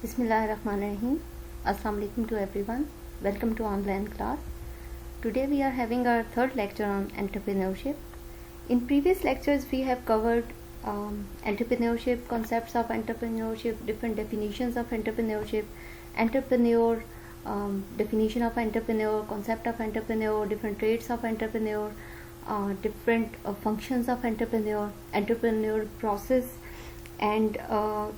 Bismillahirrahmanirrahim. Assalamu alaikum to everyone. Welcome to online class. Today we are having our third lecture on entrepreneurship. In previous lectures we have covered entrepreneurship, concepts of entrepreneurship, different definitions of entrepreneurship, entrepreneur, definition of entrepreneur, concept of entrepreneur, different traits of entrepreneur, different functions of entrepreneur, entrepreneur process, and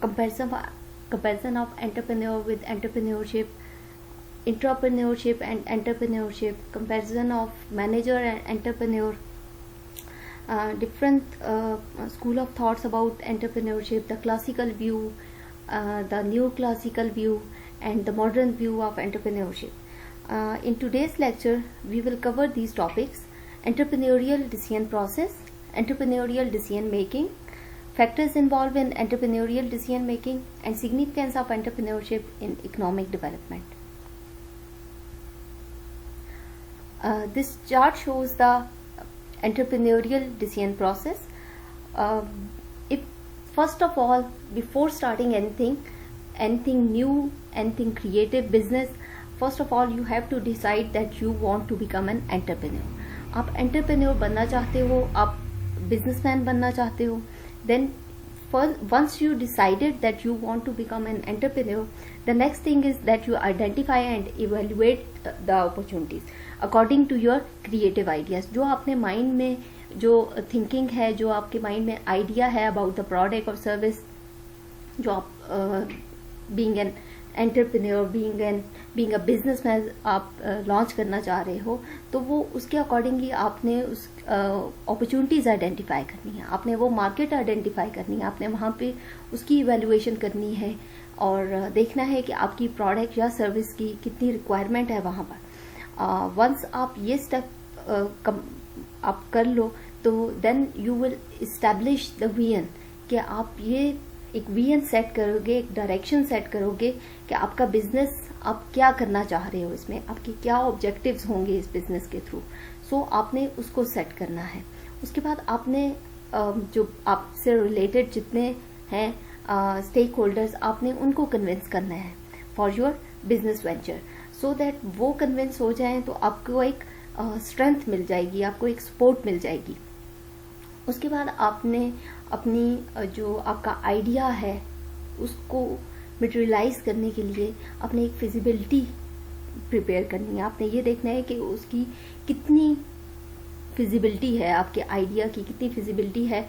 comparison of entrepreneur with entrepreneurship, intrapreneurship and entrepreneurship, comparison of manager and entrepreneur, different school of thoughts about entrepreneurship, the classical view, the new classical view, and the modern view of entrepreneurship. In today's lecture we will cover these topics: entrepreneurial decision process, entrepreneurial decision making, factors involved in entrepreneurial decision making, and significance of entrepreneurship in economic development. This chart shows the entrepreneurial decision process. If first of all, before starting anything new, anything creative business, first of all you have to decide that you want to become an entrepreneur. आप entrepreneur बनना चाहते हो, आप businessman बनना चाहते हो, then once you decided that you want to become an entrepreneur, the next thing is that you identify and evaluate the opportunities according to your creative ideas. जो आपने माइंड में जो थिंकिंग है, जो आपके माइंड में आइडिया है about the product और सर्विस, जो आप being an entrepreneur, being a businessman आप लॉन्च करना चाह रहे हो, तो वो उसके अकॉर्डिंगली आपने उस अपॉर्चुनिटीज़ आइडेंटिफाई करनी है, आपने वो मार्केट आइडेंटिफाई करनी है, आपने वहाँ पे उसकी इवैल्यूएशन करनी है और देखना है कि आपकी प्रोडक्ट या सर्विस की कितनी रिक्वायरमेंट है वहाँ पर. वंस आप ये स्टेप आप कर लो तो then you will establish the vision, कि आप ये एक विजन सेट करोगे, एक डायरेक्शन सेट करोगे कि आपका बिजनेस आप क्या करना चाह रहे हो, इसमें आपके क्या ऑब्जेक्टिव्स होंगे इस बिजनेस के थ्रू. सो आपने उसको सेट करना है. उसके बाद आपने जो आपसे रिलेटेड जितने हैं स्टेक होल्डर्स, आपने उनको कन्विंस करना है for your business venture, so that वो कन्विंस हो जाएं तो आपको एक स्ट्रेंथ मिल जाएगी, आपको एक सपोर्ट मिल जाएगी. उसके बाद आपने अपनी जो आपका आइडिया है उसको मटेरियलाइज करने के लिए अपने एक फिजिबिलिटी प्रिपेयर करनी है. आपने ये देखना है कि उसकी कितनी फिजिबिलिटी है, आपके आइडिया की कितनी फिजिबिलिटी है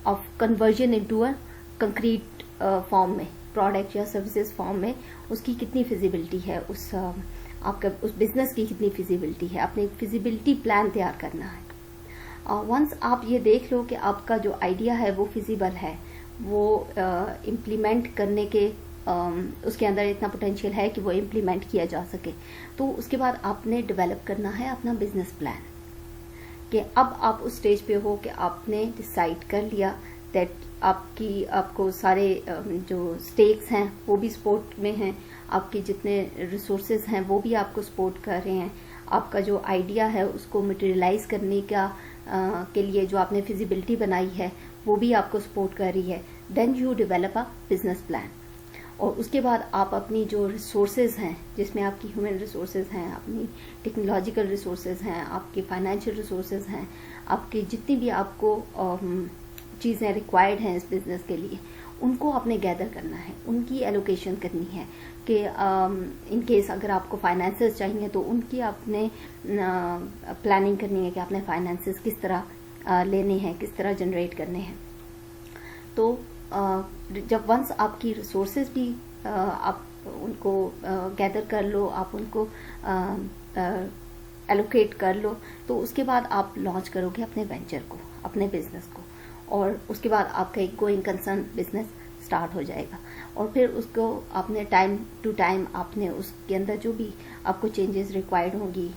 of conversion into a concrete form में, प्रोडक्ट या सर्विसेज फॉर्म में, उसकी कितनी फिजिबिलिटी है, उस आपका उस बिजनेस की कितनी फिजिबिलिटी है. आपने एक फिजिबिलिटी प्लान तैयार करना है. वंस आप ये देख लो कि आपका जो आइडिया है वो फिजिबल है, वो इम्प्लीमेंट करने के उसके अंदर इतना पोटेंशियल है कि वो इम्प्लीमेंट किया जा सके, तो उसके बाद आपने डेवलप करना है अपना बिजनेस प्लान. कि अब आप उस स्टेज पे हो कि आपने डिसाइड कर लिया दैट आपको सारे जो स्टेक्स हैं वो भी सपोर्ट में हैं, आपके जितने रिसोर्सेज हैं वो भी आपको सपोर्ट कर रहे हैं, आपका जो आइडिया है उसको मटेरियलाइज करने का के लिए जो आपने फिजिबिलिटी बनाई है वो भी आपको सपोर्ट कर रही है. Then you develop a business plan. और उसके बाद आप अपनी जो रिसोर्सेज हैं, जिसमें आपकी ह्यूमन रिसोर्सेज हैं, अपनी टेक्नोलॉजिकल रिसोर्सेज हैं, आपके फाइनेंशियल रिसोर्सेज हैं, आपकी जितनी भी आपको चीज़ें रिक्वायर्ड हैं इस बिज़नेस के लिए, उनको आपने गैदर करना है, उनकी एलोकेशन करनी है. कि इन केस अगर आपको फाइनेंसेस चाहिए तो उनकी आपने प्लानिंग करनी है कि आपने फाइनेंसेस किस तरह लेने हैं, किस तरह जनरेट करने हैं. तो जब वंस आपकी रिसोर्सेज भी आप उनको गैदर कर लो, आप उनको एलोकेट कर लो, तो उसके बाद आप लॉन्च करोगे अपने वेंचर को, अपने बिजनेस को, और उसके बाद आपका एक गोइंग कंसर्न बिजनेस स्टार्ट हो जाएगा. और फिर उसको आपने टाइम टू टाइम आपने उसके अंदर जो भी आपको चेंजेस रिक्वायर्ड होंगी,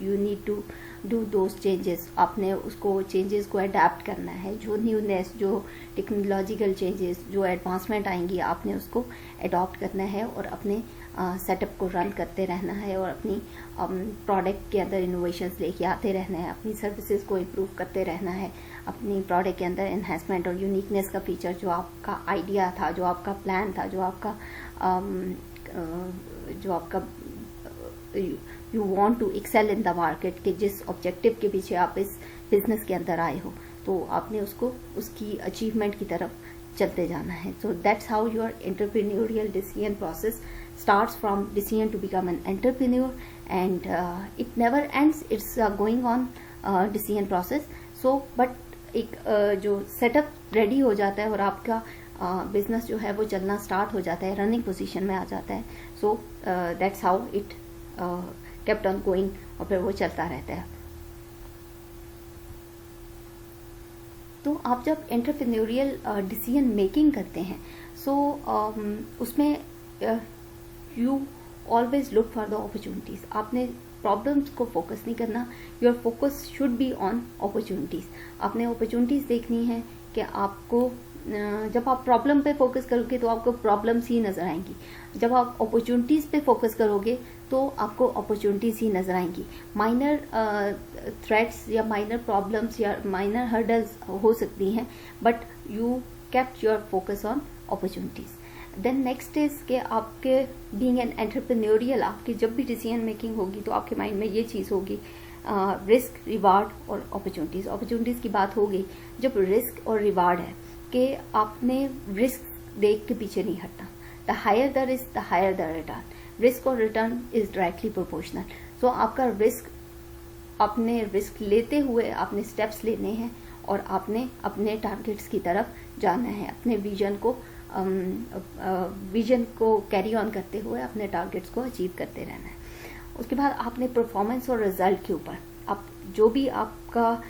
you need to do those changes, आपने उसको चेंजेस को अडेप्ट करना है, जो न्यूनेस, जो टेक्नोलॉजिकल चेंजेस, जो एडवांसमेंट आएंगी आपने उसको अडॉप्ट करना है और अपने सेटअप को रन करते रहना है और अपनी प्रोडक्ट के अंदर इनोवेशंस लेके आते रहना है, अपनी सर्विसेज को इम्प्रूव करते रहना है, अपनी प्रोडक्ट के अंदर एनहांसमेंट और यूनिकनेस का फीचर, जो आपका आइडिया था, जो आपका प्लान था, जो आपका you want to excel in the market, के जिस ऑब्जेक्टिव के पीछे आप इस बिजनेस के अंदर आए हो, तो आपने उसको उसकी अचीवमेंट की तरफ चलते जाना है. So that's how your entrepreneurial decision process starts from decision to become an entrepreneur, and it never ends. It's going on decision process. So but एक जो सेटअप रेडी हो जाता है और आपका बिजनेस जो है वो चलना स्टार्ट हो जाता है, रनिंग पोजीशन में आ जाता है. So that's how it kept on going, और फिर वो चलता रहता है. तो आप जब एंटरप्रेन्योरियल डिसीजन मेकिंग करते हैं, सो उसमें you always look for the opportunities. आपने प्रॉब्लम्स को फोकस नहीं करना, your focus should be on opportunities. आपने अपॉर्चुनिटीज देखनी है कि आपको, जब आप प्रॉब्लम पे फोकस करोगे तो आपको प्रॉब्लम्स ही नजर आएंगी, जब आप अपॉर्चुनिटीज पे फोकस करोगे तो आपको अपॉर्चुनिटीज ही नजर आएंगी. माइनर थ्रेट्स या माइनर प्रॉब्लम्स या माइनर हर्डल्स हो सकती हैं, but you kept your focus on opportunities. Then next is के आपके बीइंग एन एंटरप्रेन्योरियल, आपकी जब भी डिसीजन मेकिंग होगी तो आपके माइंड में ये चीज़ होगी, रिस्क, रिवार्ड और अपॉर्चुनिटीज. अपॉर्चुनिटीज की बात हो गई. जब रिस्क और रिवार्ड है कि आपने रिस्क देख के पीछे नहीं हटना. The higher the risk the higher the return. Risk और return is directly proportional. So आपका रिस्क, आपने रिस्क लेते हुए आपने स्टेप्स लेने हैं और आपने अपने टारगेट्स की तरफ जाना है, अपने विजन को कैरी ऑन करते हुए अपने टारगेट्स को अचीव करते रहना है. उसके बाद आपने परफॉर्मेंस और रिजल्ट के ऊपर, आप जो भी आपका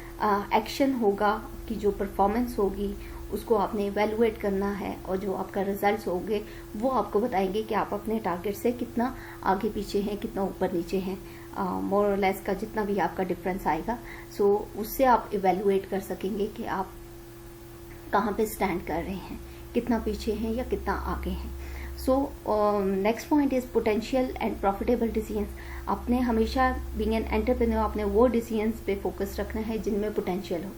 एक्शन होगा, आपकी जो परफॉर्मेंस होगी उसको आपने इवेलुएट करना है, और जो आपका रिजल्ट्स होंगे वो आपको बताएंगे कि आप अपने टारगेट से कितना आगे पीछे हैं, कितना ऊपर नीचे हैं. मोर और लेस का जितना भी आपका डिफरेंस आएगा, सो उससे आप इवेलुएट कर सकेंगे कि आप कहाँ पे स्टैंड कर रहे हैं, कितना पीछे हैं या कितना आगे हैं. So next point is potential and profitable decisions. आपने हमेशा बीइंग एन एंटरप्रेन्योर आपने वो डिसीजंस पे फोकस रखना है जिनमें पोटेंशियल हो,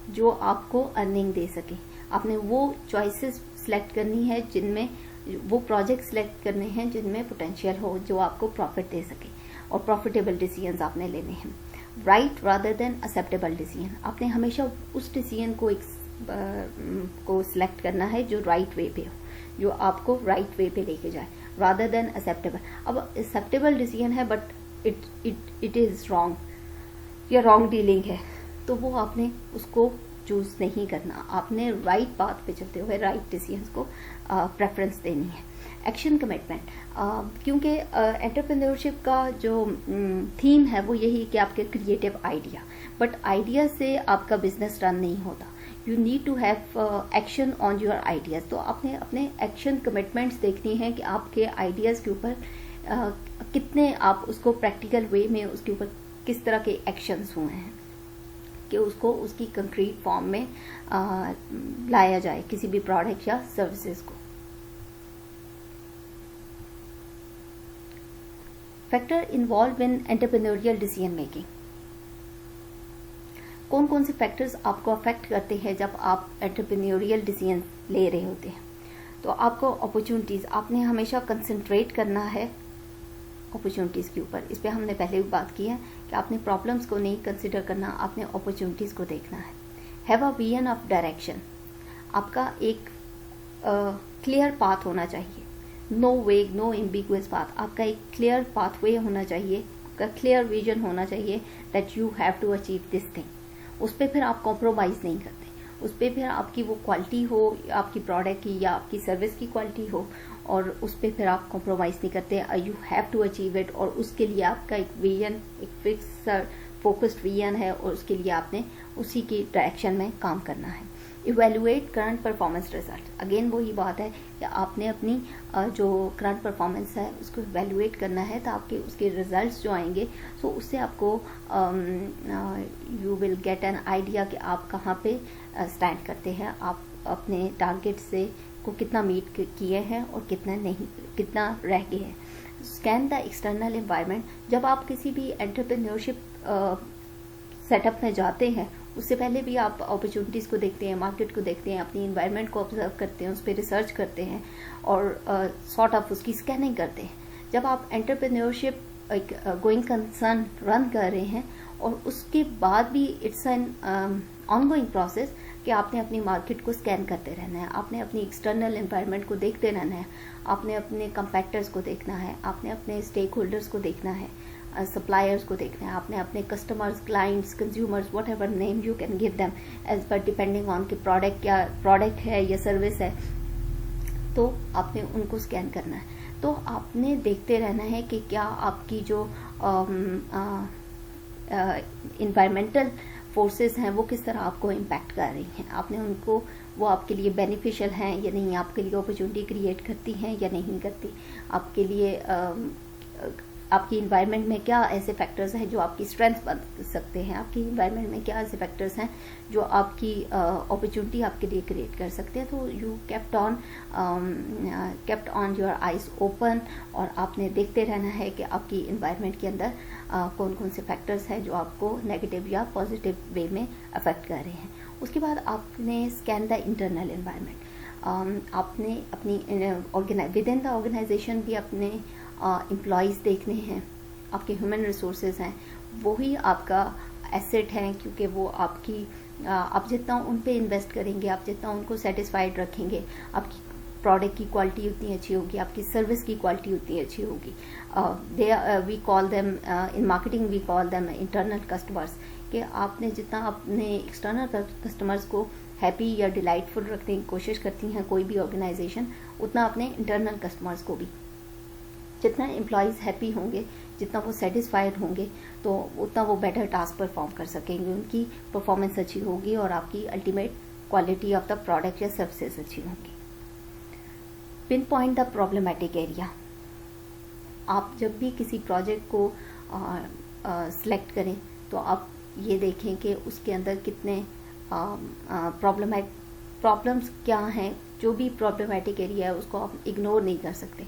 जो आपको अर्निंग दे सके. आपने वो चॉइसेस सिलेक्ट करनी है जिनमें, वो प्रोजेक्ट सिलेक्ट करने हैं जिनमें पोटेंशियल हो, जो आपको प्रॉफिट दे सके, और प्रॉफिटेबल डिसीजंस आपने लेने हैं. Right rather than acceptable decision. आपने हमेशा उस डिसीजन को सिलेक्ट करना है जो राइट वे पे हो, जो आपको राइट वे पे लेके जाए, रादर देन एक्सेप्टेबल. अब एक्सेप्टेबल डिसीजन है बट इट इज रॉन्ग या रॉन्ग डीलिंग है, तो वो आपने उसको चूज नहीं करना. आपने राइट पाथ पे चलते हुए राइट डिसीजंस को प्रेफरेंस देनी है. एक्शन कमिटमेंट, क्योंकि एंटरप्रेन्योरशिप का जो थीम है वो यही कि आपके क्रिएटिव आइडिया, बट आइडिया से आपका बिजनेस रन नहीं होता. You need to have action on your ideas. तो आपने अपने एक्शन कमिटमेंट्स देखनी है कि आपके आइडियाज के ऊपर कितने आप उसको प्रैक्टिकल वे में उसके ऊपर किस तरह के एक्शंस हुए हैं कि उसको उसकी कंक्रीट फॉर्म में लाया जाए किसी भी प्रोडक्ट या सर्विसेज को. Factor involve in entrepreneurial decision making. कौन कौन से फैक्टर्स आपको अफेक्ट करते हैं जब आप एंटरप्रेन्योरियल डिसीजन ले रहे होते हैं? तो आपको अपॉर्चुनिटीज, आपने हमेशा कंसंट्रेट करना है अपॉर्चुनिटीज के ऊपर. इस पे हमने पहले भी बात की है कि आपने प्रॉब्लम्स को नहीं कंसिडर करना, आपने अपॉर्चुनिटीज को देखना है. Have a vision of direction. आपका एक क्लियर पाथ होना चाहिए, नो वेग नो एम्बिगुअस पाथ. आपका एक क्लियर पाथवे होना चाहिए, आपका क्लियर विजन होना चाहिए that you have to achieve this thing. उस पर फिर आप कॉम्प्रोमाइज नहीं करते, उस पर फिर आपकी वो क्वालिटी हो, आपकी प्रोडक्ट की या आपकी सर्विस की क्वालिटी हो, और उस पर फिर आप कॉम्प्रोमाइज नहीं करते. You have to achieve it, और उसके लिए आपका एक विजन, एक फिक्स फोकस्ड विजन है, और उसके लिए आपने उसी की डायरेक्शन में काम करना है. Evaluate current performance result. Again वही बात है कि आपने अपनी जो करंट परफॉर्मेंस है उसको इवेलुएट करना है, तो आपके उसके रिजल्ट्स जो आएंगे सो उससे आपको you will get an idea कि आप कहाँ पे स्टैंड करते हैं, आप अपने टारगेट से को कितना मीट किए हैं और कितना नहीं, कितना रह गए हैं। Scan the external environment. जब आप किसी भी एंटरप्रेन्योरशिप सेटअप में जाते हैं उससे पहले भी आप अपॉर्चुनिटीज़ को देखते हैं, मार्केट को देखते हैं, अपनी इन्वायरमेंट को ऑब्जर्व करते हैं, उस पर रिसर्च करते हैं और सॉर्ट ऑफ उसकी स्कैनिंग करते हैं। जब आप एंटरप्रेन्योरशिप एक गोइंग कंसर्न रन कर रहे हैं और उसके बाद भी इट्स एन ऑनगोइंग प्रोसेस कि आपने अपनी मार्केट को स्कैन करते रहना है, आपने अपनी एक्सटर्नल एनवायरनमेंट को देखते रहना है, आपने अपने कंपेटिटर्स को देखना है, आपने अपने स्टेक होल्डर्स को देखना है, सप्लायर्स को देखना है, आपने अपने customers, clients, consumers, whatever name you can give them as per depending on कि प्रोडक्ट क्या प्रोडक्ट है या सर्विस है, तो आपने उनको स्कैन करना है। तो आपने देखते रहना है कि क्या आपकी जो इन्वायरमेंटल फोर्सेस हैं वो किस तरह आपको इम्पैक्ट कर रही हैं, आपने उनको वो आपके लिए बेनिफिशियल हैं या नहीं, आपके लिए अपॉर्चुनिटी क्रिएट करती हैं या नहीं करती, आपके लिए आपकी इन्वायरमेंट में क्या ऐसे फैक्टर्स हैं जो आपकी स्ट्रेंथ बन सकते हैं, आपकी इन्वायरमेंट में क्या ऐसे फैक्टर्स हैं जो आपकी अपॉर्चुनिटी आपके लिए क्रिएट कर सकते हैं। तो you kept on your eyes open और आपने देखते रहना है कि आपकी इन्वायरमेंट के अंदर कौन कौन से फैक्टर्स हैं जो आपको नेगेटिव या पॉजिटिव वे में अफेक्ट कर रहे हैं। उसके बाद आपने स्कैन द इंटरनल एनवायरनमेंट। आपने अपनी विद इन द ऑर्गेनाइजेशन भी अपने एम्प्लॉयज़ देखने हैं, आपके ह्यूमन रिसोर्सेज हैं, वही आपका एसेट हैं, क्योंकि वो आपकी आप जितना उन पे इन्वेस्ट करेंगे, आप जितना उनको सेटिस्फाइड रखेंगे, आपकी प्रोडक्ट की क्वालिटी उतनी अच्छी होगी, आपकी सर्विस की क्वालिटी उतनी अच्छी होगी। We call them in marketing we call them internal customers, कि आपने जितना अपने एक्सटर्नल कस्टमर्स को हैप्पी या डिलाइटफुल रखने की कोशिश करती हैं कोई भी ऑर्गेनाइजेशन, उतना अपने इंटरनल कस्टमर्स को भी, जितना एम्प्लॉयज़ हैप्पी होंगे, जितना वो सेटिस्फाइड होंगे, तो उतना वो बेटर टास्क परफॉर्म कर सकेंगे, उनकी परफॉर्मेंस अच्छी होगी और आपकी ultimate quality of the product या सर्विसेज अच्छी होंगी। Pin point the problematic area. आप जब भी किसी प्रोजेक्ट को सिलेक्ट करें तो आप ये देखें कि उसके अंदर कितने प्रॉब्लम्स क्या हैं। जो भी प्रॉब्लमेटिक एरिया है उसको आप इग्नोर नहीं कर सकते।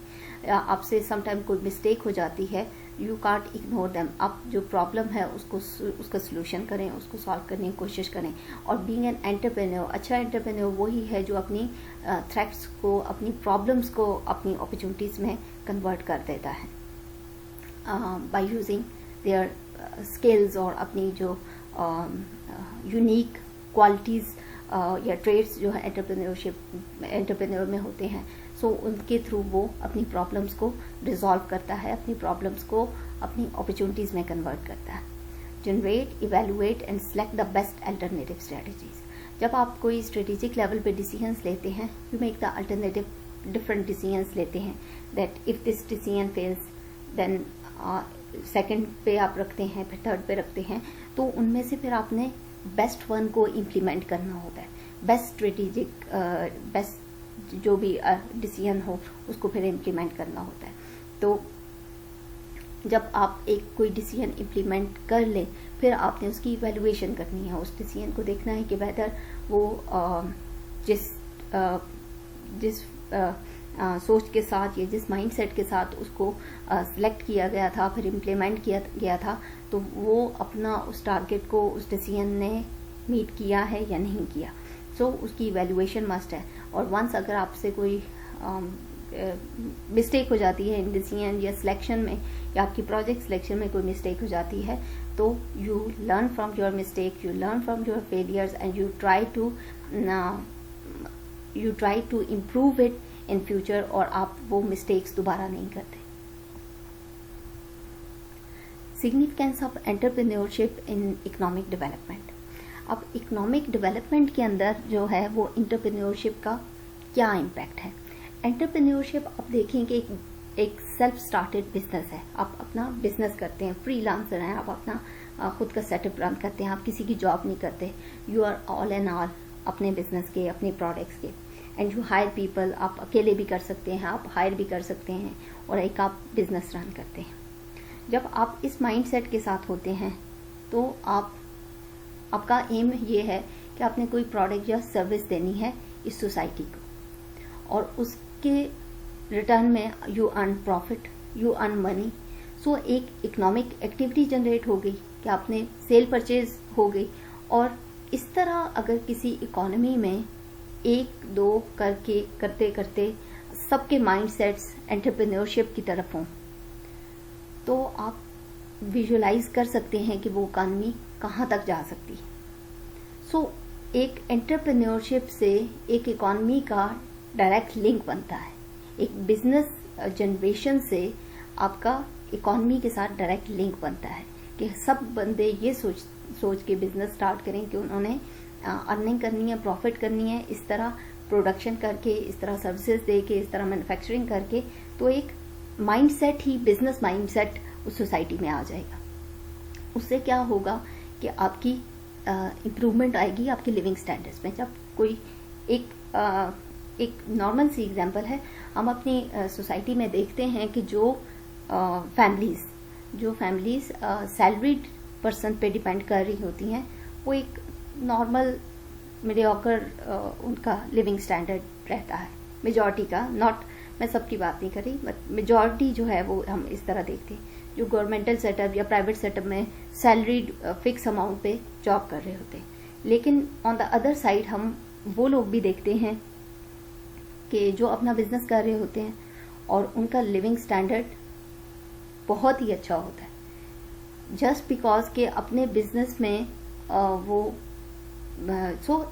आपसे समटाइम कोई मिस्टेक हो जाती है, यू कांट इग्नोर देम। आप जो प्रॉब्लम है उसका सलूशन करें, उसको सॉल्व करने की कोशिश करें। और बीइंग एन एंटरप्रेन्योर, अच्छा एंटरप्रेन्योर वही है जो अपनी थ्रेट्स को, अपनी प्रॉब्लम्स को अपनी अपॉर्चुनिटीज़ में कन्वर्ट कर देता है बाय यूजिंग देयर स्किल्स और अपनी जो यूनिक क्वालिटीज़ या ट्रेड्स जो है एंटरप्रेन्योर में होते हैं, सो उनके थ्रू वो अपनी प्रॉब्लम्स को रिजॉल्व करता है, अपनी प्रॉब्लम्स को अपनी अपॉर्चुनिटीज़ में कन्वर्ट करता है। Generate, evaluate and select the best alternative strategies. जब आप कोई स्ट्रेटेजिक लेवल पे डिसीजंस लेते हैं, you make the alternative different decisions लेते हैं, that if this decision fails then second पे आप रखते हैं, फिर थर्ड पे रखते हैं, तो उनमें से फिर आपने बेस्ट वन को इम्प्लीमेंट करना होता है। बेस्ट स्ट्रेटेजिक बेस्ट जो भी डिसीजन हो उसको फिर इम्प्लीमेंट करना होता है। तो जब आप एक कोई डिसीजन इम्प्लीमेंट कर लें, फिर आपने उसकी इवैल्यूएशन करनी है, उस डिसीजन को देखना है कि वेदर वो जिस सोच के साथ या जिस माइंडसेट के साथ उसको सिलेक्ट किया गया था, फिर इम्प्लीमेंट किया गया था, तो वो अपना उस टारगेट को उस डिसीजन ने मीट किया है या नहीं किया। सो उसकी इवैल्यूएशन मस्ट है। और वंस अगर आपसे कोई मिस्टेक हो जाती है इन डिसीजन या सिलेक्शन में, या आपकी प्रोजेक्ट सिलेक्शन में कोई मिस्टेक हो जाती है, तो you learn from your mistake, you learn from your failures and you try to improve it in future, और आप वो मिस्टेक्स दोबारा नहीं करते। Significance of entrepreneurship in economic development. अब इकोनॉमिक डेवलपमेंट के अंदर जो है वो एंटरप्रेन्योरशिप का क्या इम्पैक्ट है। एंटरप्रेन्योरशिप आप देखें कि एक सेल्फ स्टार्टेड बिजनेस है, आप अपना बिजनेस करते हैं, फ्रीलांसर हैं, आप अपना खुद का सेटअप रन करते हैं, आप किसी की जॉब नहीं करते, you are all and all अपने बिजनेस के, अपने प्रोडक्ट्स के। एंड यू हायर पीपल, आप अकेले भी कर सकते हैं, आप हायर भी कर सकते हैं, और एक आप बिजनेस रन करते हैं। जब आप इस माइंडसेट के साथ होते हैं तो आपका एम ये है कि आपने कोई प्रोडक्ट या सर्विस देनी है इस सोसाइटी को, और उसके रिटर्न में you earn profit, you earn money. So एक इकोनॉमिक एक्टिविटी जनरेट हो गई कि आपने सेल परचेज हो गई। और इस तरह अगर किसी इकोनॉमी में एक दो करके करते करते सबके माइंडसेट्स एंटरप्रेन्योरशिप की तरफ हों, तो आप विजुलाइज कर सकते हैं कि वो इकोनॉमी कहाँ तक जा सकती है। सो एक एंटरप्रेन्योरशिप से एक इकोनॉमी का डायरेक्ट लिंक बनता है। एक बिजनेस जनरेशन से आपका इकोनॉमी के साथ डायरेक्ट लिंक बनता है कि सब बंदे ये सोच के बिजनेस स्टार्ट करें कि उन्होंने अर्निंग करनी है, प्रॉफिट करनी है, इस तरह प्रोडक्शन करके, इस तरह सर्विसेज दे के, इस तरह मैन्युफैक्चरिंग करके। तो एक माइंडसेट ही, बिजनेस माइंडसेट उस सोसाइटी में आ जाएगा। उससे क्या होगा कि आपकी इम्प्रूवमेंट आएगी आपके लिविंग स्टैंडर्ड्स में। जब कोई एक नॉर्मल सी एग्जांपल है, हम अपनी सोसाइटी में देखते हैं कि जो फैमिलीज सैलरीड पर्सन पे डिपेंड कर रही होती हैं, वो एक नॉर्मल मीडियोकर उनका लिविंग स्टैंडर्ड रहता है मेजॉरिटी का। नॉट, मैं सबकी बात नहीं कर रही, बट मेजॉरिटी जो है वो हम इस तरह देखते हैं जो गवर्नमेंटल सेटअप या प्राइवेट सेटअप में सैलरीड फिक्स अमाउंट पे जॉब कर रहे होते हैं। लेकिन ऑन द अदर साइड हम वो लोग भी देखते हैं कि जो अपना बिजनेस कर रहे होते हैं और उनका लिविंग स्टैंडर्ड बहुत ही अच्छा होता है, जस्ट बिकॉज के अपने बिजनेस में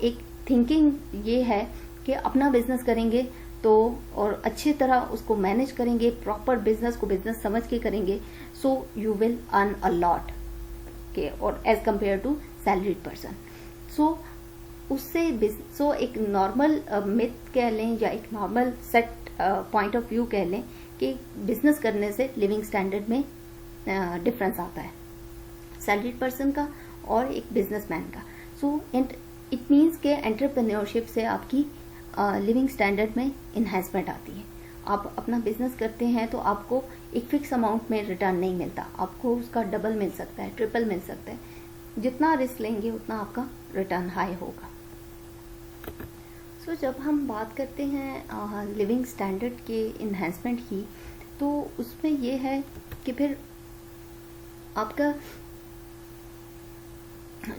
एक थिंकिंग ये है कि अपना बिजनेस करेंगे तो, और अच्छी तरह उसको मैनेज करेंगे, प्रॉपर बिजनेस को बिजनेस समझ के करेंगे, so you will earn a lot के, और as compare to salaried person. So एक नॉर्मल मिथ कह लें या एक normal set point of view कह लें कि बिजनेस करने से लिविंग स्टैंडर्ड में डिफरेंस आता है सैलरीड पर्सन का और एक बिजनेसमैन का। सो इट मीन्स के एंटरप्रेन्योरशिप से आपकी लिविंग स्टैंडर्ड में इन्हेंसमेंट आती है। आप अपना बिजनेस करते हैं तो आपको एक फिक्स अमाउंट में रिटर्न नहीं मिलता, आपको उसका डबल मिल सकता है, ट्रिपल मिल सकता है। जितना रिस्क लेंगे उतना आपका रिटर्न हाई होगा। सो जब हम बात करते हैं लिविंग स्टैंडर्ड के इन्हेंसमेंट की, तो उसमें ये है कि फिर आपका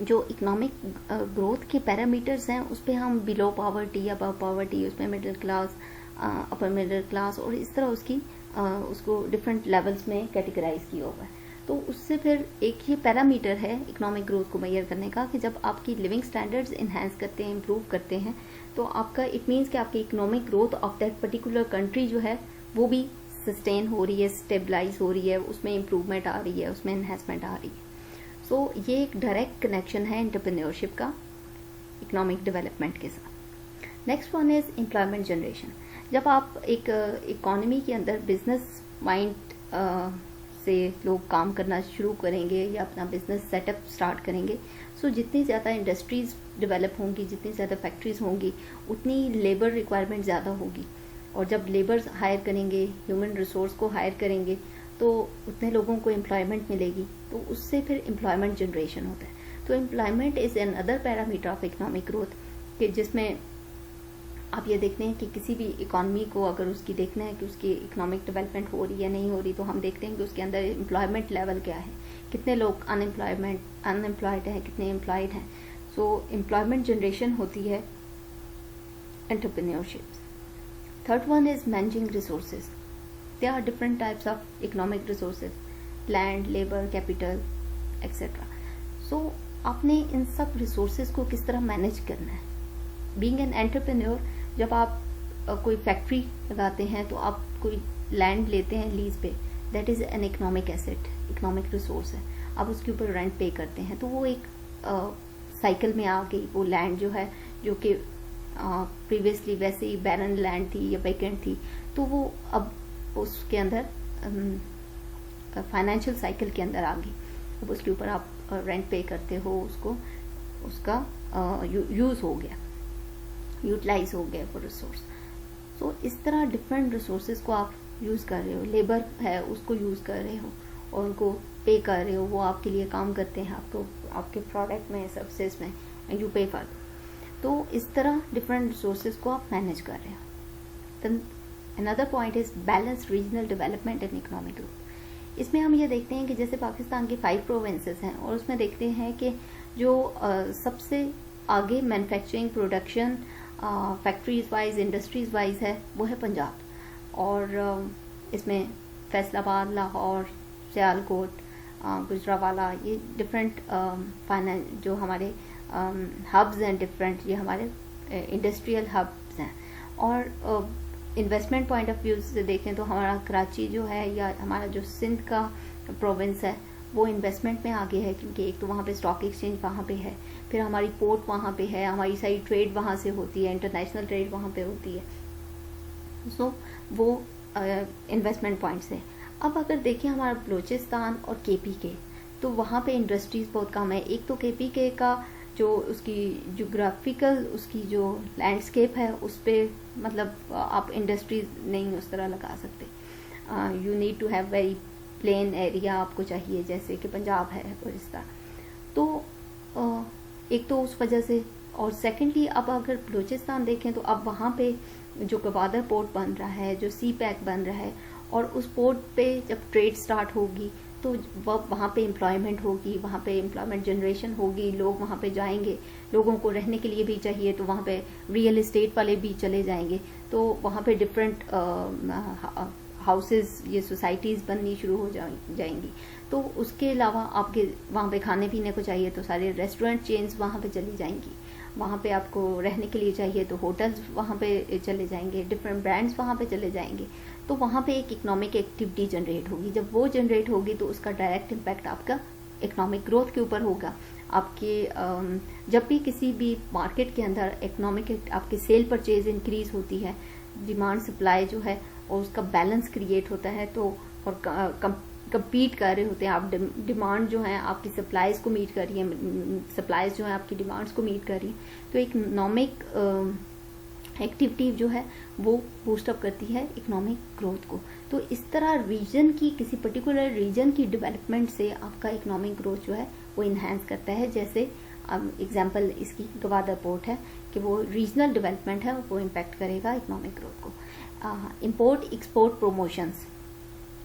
जो इकोनॉमिक ग्रोथ के पैरामीटर्स हैं उस पर हम बिलो पावर्टी, अबव पावर्टी, उसमें middle class, upper middle class, और इस तरह उसको डिफरेंट लेवल्स में कैटेगराइज किया हुआ है। तो उससे फिर एक ये पैरामीटर है इकोनॉमिक ग्रोथ को मेजर करने का कि जब आपकी लिविंग स्टैंडर्ड्स इन्हेंस करते हैं, इम्प्रूव करते हैं, तो आपका इट मीन्स कि आपकी economic growth of that particular country जो है वो भी सस्टेन हो रही है, स्टेबलाइज हो रही है, उसमें इम्प्रूवमेंट आ रही है, उसमें इन्हेंसमेंट आ रही है। सो ये एक डायरेक्ट कनेक्शन है एंटरप्रेन्योरशिप का इकोनॉमिक डेवलपमेंट के साथ। Next one is employment generation. जब आप एक इकोनॉमी के अंदर बिजनेस माइंड से लोग काम करना शुरू करेंगे या अपना बिजनेस सेटअप स्टार्ट करेंगे, सो जितनी ज़्यादा इंडस्ट्रीज डेवलप होंगी, जितनी ज़्यादा फैक्ट्रीज होंगी, उतनी लेबर रिक्वायरमेंट ज़्यादा होगी। और जब लेबर्स हायर करेंगे, ह्यूमन रिसोर्स को हायर करेंगे, तो उतने लोगों को एम्प्लॉयमेंट मिलेगी, तो उससे फिर एम्प्लॉयमेंट जनरेशन होता है। तो employment is an other parameter of economic growth, कि जिसमें आप ये देखते हैं कि किसी भी इकॉनमी को अगर उसकी देखना है कि उसकी इकोनॉमिक डेवलपमेंट हो रही है नहीं हो रही, तो हम देखते हैं कि उसके अंदर एम्प्लॉयमेंट लेवल क्या है, कितने लोग अनएम्प्लॉयड हैं, कितने एम्प्लॉयड हैं। सो एम्प्लॉयमेंट जनरेशन होती है entrepreneurship. Third one is managing resources. There are different types of economic resources, land, labour, capital etcetera. So आपने इन सब रिसोर्सेज को किस तरह मैनेज करना है। बीइंग एन एंटरप्रेन्योर, जब आप कोई फैक्ट्री लगाते हैं तो आप कोई लैंड लेते हैं लीज पे, that is an economic asset, economic resource है, आप उसके ऊपर रेंट पे करते हैं, तो वो एक साइकिल में आ गई। वो लैंड जो है, जो कि प्रीवियसली वैसे ही बैरन लैंड थी या वैकेंट थी, तो वो अब उसके अंदर फाइनेंशियल साइकिल के अंदर आ गई। अब उसके ऊपर आप रेंट पे करते हो, उसका यूज हो गया। यूटिलाइज हो गए वो रिसोर्स। सो इस तरह डिफरेंट रिसोर्सेज को आप यूज़ कर रहे हो, लेबर है उसको यूज़ कर रहे हो और उनको पे कर रहे हो, वो आपके लिए काम करते हैं, आपको आपके प्रोडक्ट में, सर्विसेज में, एंड यू पे फॉर। तो इस तरह डिफरेंट रिसोर्सेज को आप मैनेज कर रहे हो। Then another point is balance regional development and economic growth. इसमें हम ये देखते हैं कि जैसे पाकिस्तान के 5 प्रोविंसेस हैं और उसमें देखते हैं कि जो सबसे आगे manufacturing production factories wise, industries wise है वो है पंजाब। और इसमें फैसलाबाद, लाहौर, सियालकोट, गुजरावाला, ये डिफरेंट फाइनेंस जो हमारे हब्स हैं, डिफरेंट ये हमारे इंडस्ट्रियल हब्स हैं। और इन्वेस्टमेंट पॉइंट ऑफ व्यू से देखें तो हमारा कराची जो है या हमारा जो सिंध का प्रोविंस है वो इन्वेस्टमेंट में आगे है, क्योंकि एक तो वहाँ पे स्टॉक एक्सचेंज वहाँ पे है, फिर हमारी पोर्ट वहाँ पे है, हमारी सारी ट्रेड वहाँ से होती है, इंटरनेशनल ट्रेड वहाँ पे होती है। सो वो इन्वेस्टमेंट पॉइंट से। अब अगर देखें हमारा बलूचिस्तान और केपी के, तो वहाँ पे इंडस्ट्रीज बहुत कम है। एक तो केपी के का जो उसकी जोग्राफिकल उसकी जो लैंडस्केप है उस पर मतलब आप इंडस्ट्रीज नहीं उस तरह लगा सकते। You need to have very plain area आपको चाहिए, जैसे कि पंजाब है और इस तरह। तो एक तो उस वजह से, और सेकेंडली अब अगर बलूचिस्तान देखें तो अब वहाँ पे जो गवादर पोर्ट बन रहा है, जो सी पैक बन रहा है, और उस पोर्ट पे जब ट्रेड स्टार्ट होगी तो वहाँ पे एम्प्लॉयमेंट होगी, वहाँ पे एम्प्लॉयमेंट जनरेशन होगी, लोग वहाँ पे जाएंगे, लोगों को रहने के लिए भी चाहिए, तो वहाँ पे रियल एस्टेट वाले भी चले जाएंगे, तो वहाँ पे डिफरेंट हाउसेस, ये सोसाइटीज़ बननी शुरू हो जाएंगी। तो उसके अलावा आपके वहाँ पे खाने पीने को चाहिए तो सारे रेस्टोरेंट चेन्स वहाँ पे चली जाएंगी, वहाँ पे आपको रहने के लिए चाहिए तो होटल्स वहाँ पे चले जाएंगे, डिफरेंट ब्रांड्स वहाँ पे चले जाएंगे। तो वहाँ पे एक इकोनॉमिक एक्टिविटी जनरेट होगी। जब वो जनरेट होगी तो उसका डायरेक्ट इम्पैक्ट आपका इकोनॉमिक ग्रोथ के ऊपर होगा। आपके जब भी किसी भी मार्केट के अंदर इकोनॉमिक आपकी सेल परचेज इंक्रीज होती है, डिमांड सप्लाई जो है और उसका बैलेंस क्रिएट होता है, तो और कंपीट कर रहे होते हैं आप, डिमांड जो है आपकी सप्लाईज को मीट कर रही है, सप्लाईज जो है आपकी डिमांड्स को मीट कर रही है, तो इकोनॉमिक एक्टिविटी जो है वो बूस्टअप करती है इकोनॉमिक ग्रोथ को। तो इस तरह रीजन की, किसी पर्टिकुलर रीजन की डेवलपमेंट से आपका इकोनॉमिक ग्रोथ जो है वो इन्हेंस करता है। जैसे एग्जांपल इसकी गवादर पोर्ट है कि वो रीजनल डेवलपमेंट है, वो इम्पैक्ट करेगा इकोनॉमिक ग्रोथ को। Import export promotions.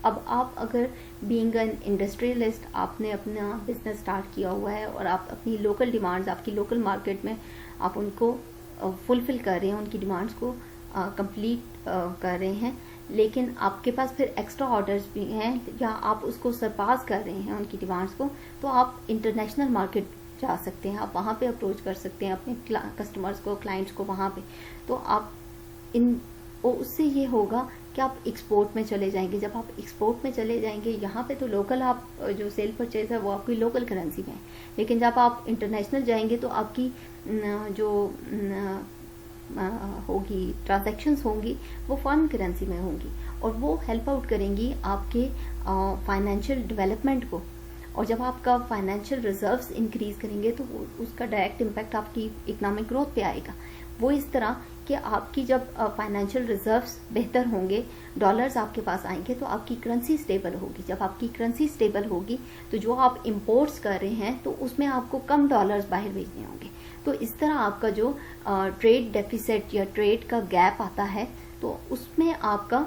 अब आप अगर बीइंग एन इंडस्ट्रियलिस्ट, आपने अपना बिजनेस स्टार्ट किया हुआ है और आप अपनी लोकल डिमांड्स, आपकी लोकल मार्केट में आप उनको फुलफिल कर रहे हैं, उनकी डिमांड्स को कंप्लीट कर रहे हैं, लेकिन आपके पास फिर एक्स्ट्रा ऑर्डर्स भी हैं या आप उसको सरपास कर रहे हैं उनकी डिमांड्स को, तो आप इंटरनेशनल मार्केट जा सकते हैं, आप वहाँ पे अप्रोच कर सकते हैं अपने कस्टमर्स को, क्लाइंट्स को वहाँ पे। तो आप उससे ये होगा कि आप एक्सपोर्ट में चले जाएंगे। जब आप एक्सपोर्ट में चले जाएंगे, यहाँ पे तो लोकल आप जो सेल परचेज है वो आपकी लोकल करेंसी में है, लेकिन जब आप इंटरनेशनल जाएंगे तो आपकी जो होगी ट्रांजैक्शंस होंगी वो फॉरेन करेंसी में होंगी, और वो हेल्प आउट करेंगी आपके फाइनेंशियल डेवलपमेंट को। और जब आपका फाइनेंशियल रिजर्व्स इंक्रीज करेंगे तो उसका डायरेक्ट इम्पैक्ट आपकी इकोनॉमिक ग्रोथ पे आएगा। वो इस तरह कि आपकी जब फाइनेंशियल रिजर्व्स बेहतर होंगे, डॉलर्स आपके पास आएंगे, तो आपकी करेंसी स्टेबल होगी। जब आपकी करेंसी स्टेबल होगी तो जो आप इंपोर्ट्स कर रहे हैं तो उसमें आपको कम डॉलर्स बाहर भेजने होंगे। तो इस तरह आपका जो ट्रेड डेफिसिट या ट्रेड का गैप आता है तो उसमें आपका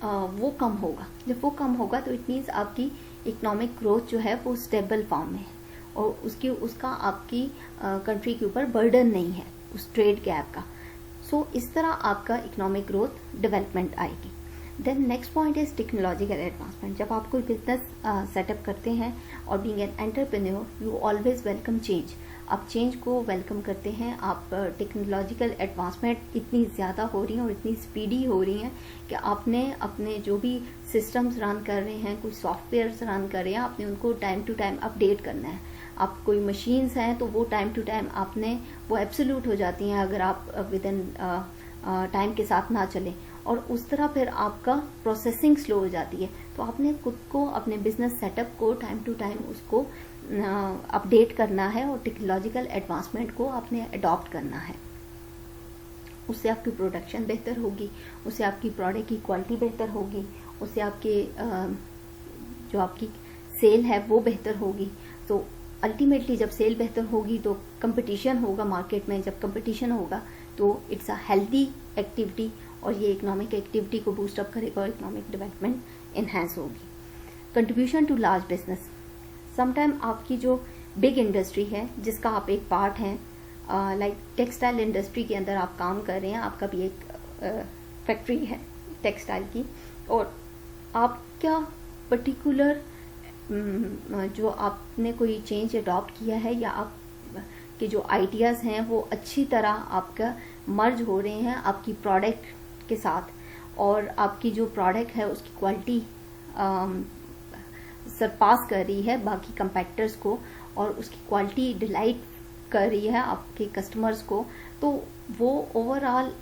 वो कम होगा। जब वो कम होगा तो इट मीन्स आपकी इकोनॉमिक ग्रोथ जो है वो स्टेबल फॉर्म में है और उसका आपकी कंट्री के ऊपर बर्डन नहीं है उस ट्रेड गैप का। सो इस तरह आपका इकोनॉमिक ग्रोथ डेवलपमेंट आएगी। Then next point is technological advancement. जब आप कोई बिजनेस सेटअप करते हैं और being an entrepreneur you always welcome change, आप चेंज को वेलकम करते हैं। आप टेक्नोलॉजिकल एडवांसमेंट इतनी ज़्यादा हो रही हैं और इतनी स्पीडी हो रही हैं कि आपने अपने जो भी सिस्टम्स रन कर रहे हैं, कोई सॉफ्टवेयर्स रन कर रहे हैं, आपने उनको टाइम टू टाइम अपडेट करना है। आप कोई मशीन्स हैं तो वो टाइम टू टाइम आपने वो एब्सोल्यूट हो जाती हैं अगर आप विद इन टाइम के साथ ना चलें, और उस तरह फिर आपका प्रोसेसिंग स्लो हो जाती है। तो आपने खुद को, अपने बिजनेस सेटअप को टाइम टू टाइम उसको अपडेट करना है और टेक्नोलॉजिकल एडवांसमेंट को आपने अडॉप्ट करना है। उससे आपकी प्रोडक्शन बेहतर होगी, उससे आपकी प्रोडक्ट की क्वालिटी बेहतर होगी, उससे आपके जो आपकी सेल है वो बेहतर होगी। तो अल्टीमेटली जब सेल बेहतर होगी तो कंपटीशन होगा मार्केट में, जब कंपटीशन होगा तो इट्स अ हेल्दी एक्टिविटी और ये इकोनॉमिक एक्टिविटी को बूस्ट अप करेगा और इकोनॉमिक डेवलपमेंट इन्हांस होगी। Contribution to large business, sometime आपकी जो बिग इंडस्ट्री है जिसका आप एक पार्ट हैं, लाइक टेक्सटाइल इंडस्ट्री के अंदर आप काम कर रहे हैं, आपका भी एक फैक्ट्री है टेक्सटाइल की, और आपका पर्टिकुलर जो आपने कोई चेंज अडॉप्ट किया है या आप के जो आइडियाज़ हैं वो अच्छी तरह आपका मर्ज हो रहे हैं आपकी प्रोडक्ट के साथ, और आपकी जो प्रोडक्ट है उसकी क्वालिटी सरपास कर रही है बाकी कंपेटिटर्स को और उसकी क्वालिटी डिलाइट कर रही है आपके कस्टमर्स को, तो वो ओवरऑल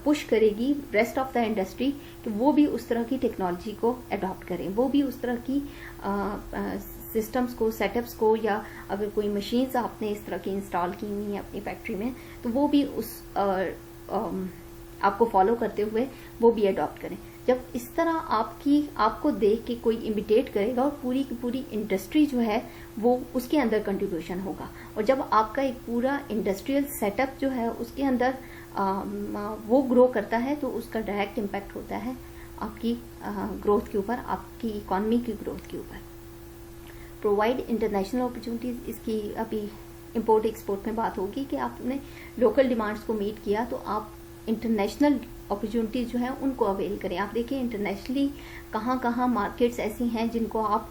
पुश करेगी रेस्ट ऑफ द इंडस्ट्री कि वो भी उस तरह की टेक्नोलॉजी को अडॉप्ट करें, वो भी उस तरह की सिस्टम्स को, सेटअप्स को, या अगर कोई मशीन्स आपने इस तरह की इंस्टॉल की हुई है अपनी फैक्ट्री में तो वो भी उस आपको फॉलो करते हुए वो भी अडॉप्ट करें। जब इस तरह आपको देख के कोई इमिटेट करेगा और पूरी की पूरी इंडस्ट्री जो है वो उसके अंदर कंट्रीब्यूशन होगा, और जब आपका एक पूरा इंडस्ट्रियल सेटअप जो है उसके अंदर वो ग्रो करता है तो उसका डायरेक्ट इम्पैक्ट होता है आपकी ग्रोथ के ऊपर, आपकी इकॉनमी की ग्रोथ के ऊपर। प्रोवाइड इंटरनेशनल अपॉर्चुनिटीज, इसकी अभी इंपोर्ट एक्सपोर्ट में बात होगी कि आपने लोकल डिमांड्स को मीट किया तो आप इंटरनेशनल अपॉर्चुनिटीज जो है उनको अवेल करें। आप देखिए इंटरनेशनली कहाँ कहाँ मार्केट्स ऐसी हैं जिनको आप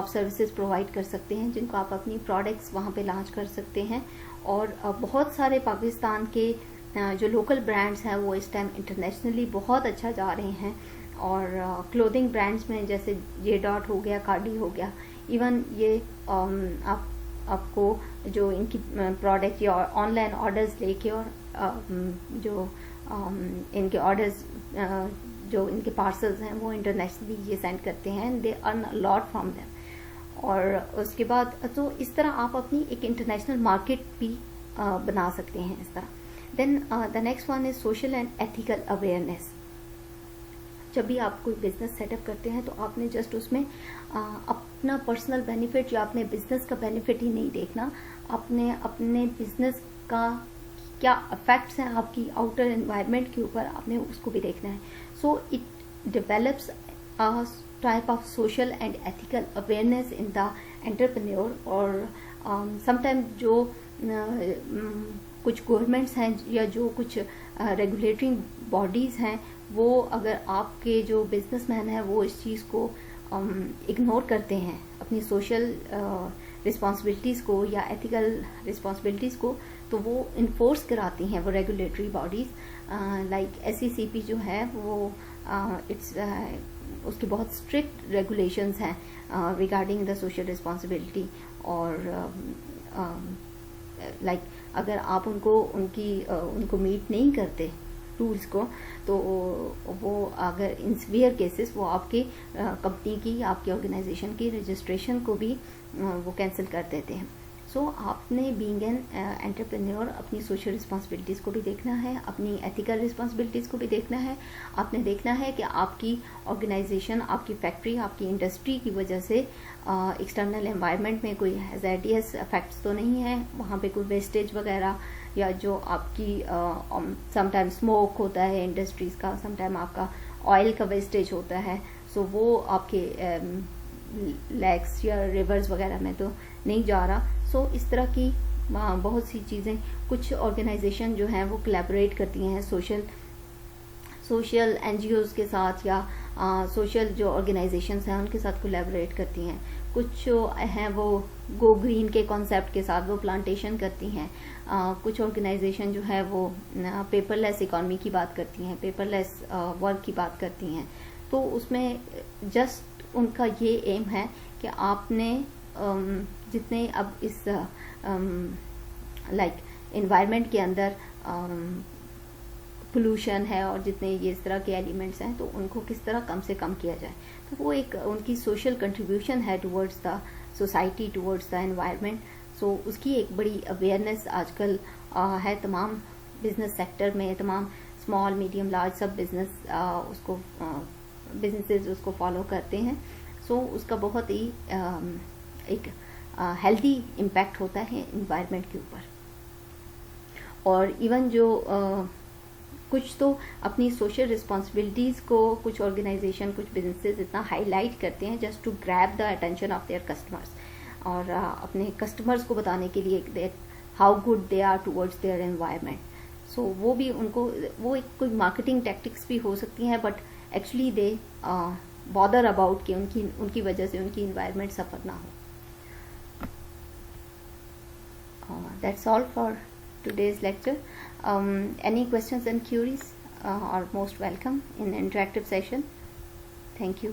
सर्विसेज प्रोवाइड कर सकते हैं, जिनको आप अपनी प्रोडक्ट्स वहाँ पे लॉन्च कर सकते हैं, और बहुत सारे पाकिस्तान के जो लोकल ब्रांड्स हैं वो इस टाइम इंटरनेशनली बहुत अच्छा जा रहे हैं, और क्लोथिंग ब्रांड्स में जैसे जे डॉट हो गया, कार्डी हो गया, इवन ये आपको जो इनकी प्रोडक्ट या ऑनलाइन ऑर्डर्स लेके और जो इनके ऑर्डर्स जो इनके पार्सल्स हैं वो इंटरनेशनली ये सेंड करते हैं, they earn a lot from them. और उसके बाद तो इस तरह आप अपनी एक इंटरनेशनल मार्केट भी बना सकते हैं इस तरह। Then the next one is social and ethical awareness. जब भी आप कोई बिजनेस सेटअप करते हैं तो आपने जस्ट उसमें अपना पर्सनल बेनिफिट या अपने बिजनेस का बेनिफिट ही नहीं देखना, आपने अपने बिजनेस का क्या इफेक्ट्स हैं आपकी आउटर एनवायरनमेंट के ऊपर, आपने उसको भी देखना है। So it develops a type of social and ethical awareness in the entrepreneur. और समटाइम जो कुछ गवर्नमेंट्स हैं या जो कुछ रेगुलेटरी बॉडीज़ हैं वो अगर आपके जो बिजनेसमैन हैं वो इस चीज़ को इग्नोर करते हैं, अपनी सोशल रिस्पॉन्सिबिलिटीज़ को या एथिकल रिस्पॉन्सिबिलिटीज़ को, तो वो इन्फोर्स कराती हैं वो रेगुलेटरी बॉडीज़। लाइक SECP जो है वो उसके बहुत स्ट्रिक्ट रेगुलेशंस हैं रिगार्डिंग द सोशल रिस्पॉन्सिबिलिटी। और लाइक अगर आप उनको मीट नहीं करते रूल्स को तो वो अगर इन सीवियर केसेस वो आपकी कंपनी की, आपकी ऑर्गेनाइजेशन की रजिस्ट्रेशन को भी वो कैंसिल कर देते हैं। सो आपने बीइंग एन एंटरप्रेन्योर अपनी सोशल रिस्पॉन्सिबिलिटीज़ को भी देखना है, अपनी एथिकल रिस्पॉन्सिबिलिटीज़ को भी देखना है। आपने देखना है कि आपकी ऑर्गेनाइजेशन, आपकी फैक्ट्री, आपकी इंडस्ट्री की वजह से एक्सटर्नल एनवायरनमेंट में कोई हैज़ार्डियस इफेक्ट्स तो नहीं है, वहाँ पे कोई वेस्टेज वगैरह या जो आपकी समटाइम स्मोक होता है इंडस्ट्रीज़ का, समटाइम आपका ऑयल का वेस्टेज होता है, सो वो आपके लेक्स या रिवर्स वगैरह में तो नहीं जा रहा। सो इस तरह की बहुत सी चीज़ें, कुछ ऑर्गेनाइजेशन जो हैं वो कोलैबोरेट करती हैं सोशल NGOs के साथ या सोशल जो ऑर्गेनाइजेशंस हैं उनके साथ कोलैबोरेट करती हैं। कुछ जो हैं वो गो ग्रीन के कॉन्सेप्ट के साथ वो प्लांटेशन करती हैं। कुछ ऑर्गेनाइजेशन जो है वो पेपरलेस इकॉनमी की बात करती हैं, पेपरलेस वर्क की बात करती हैं। तो उसमें जस्ट उनका ये एम है कि आपने जितने अब इस लाइक एनवायरनमेंट के अंदर पोल्यूशन है और जितने ये इस तरह के एलिमेंट्स हैं तो उनको किस तरह कम से कम किया जाए, तो वो एक उनकी सोशल कंट्रीब्यूशन है towards the society, towards the environment. So उसकी एक बड़ी अवेयरनेस आजकल है तमाम बिजनेस सेक्टर में, तमाम स्मॉल मीडियम लार्ज सब बिजनेसेस उसको फॉलो करते हैं। सो उसका बहुत ही एक हेल्दी इम्पैक्ट होता है इन्वायरमेंट के ऊपर। और इवन जो कुछ तो अपनी सोशल रिस्पॉन्सिबिलिटीज़ को कुछ ऑर्गेनाइजेशन, कुछ बिजनेसेस इतना हाईलाइट करते हैं just to grab the attention of their customers, और अपने कस्टमर्स को बताने के लिए that how good they are towards their environment. So वो भी उनको, वो एक कोई मार्केटिंग टैक्टिक्स भी हो सकती हैं, but actually they bother about कि उनकी वजह से उनकी इन्वायरमेंट सफ़र ना हो। That's all for today's lecture. Any questions and queries are most welcome in interactive session. Thank you.